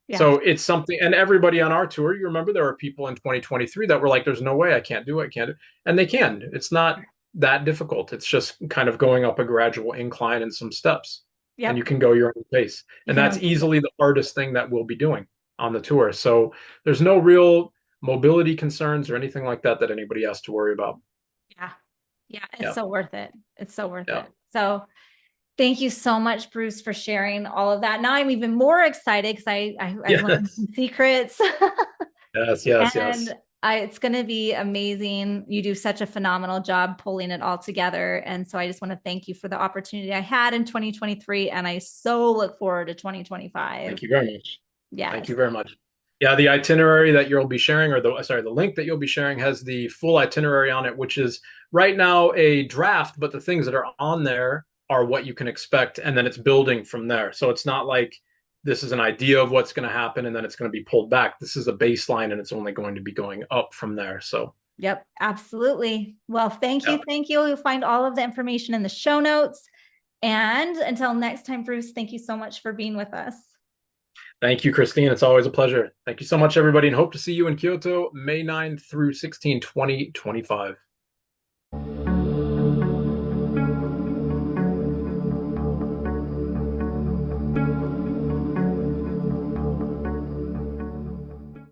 Yeah. So it's something, and everybody on our tour, you remember there were people in 2023 that were like, there's no way I can't do it, I can't do it. And they can. It's not that difficult. It's just kind of going up a gradual incline and some steps, and you Yep. can go your own pace. You And can that's always do easily the hardest thing that we'll be doing on the tour. So there's no real mobility concerns or anything like that that anybody has to worry about. Yeah. Yeah. It's Yeah. so worth it. It's so worth Yeah. it. So thank you so much, Bruce, for sharing all of that. Now I'm even more excited because I've learned Yes. some secrets. Yes. Yes. And Yes. it's going to be amazing. You do such a phenomenal job pulling it all together. And so I just want to thank you for the opportunity I had in 2023. And I so look forward to 2025. Thank you very much. Thank Yes. you very much. Yeah, the itinerary that you'll be sharing, or the link that you'll be sharing has the full itinerary on it, which is right now a draft, but the things that are on there are what you can expect, and then it's building from there. So it's not like this is an idea of what's going to happen and then it's going to be pulled back. This is a baseline and it's only going to be going up from there. So, Yep, absolutely. Well, thank yeah. you. Thank you. You'll find all of the information in the show notes. And until next time, Bruce, thank you so much for being with us. Thank you, Christine. It's always a pleasure. Thank you so much, everybody, and hope to see you in Kyoto May 9th through 16, 2025.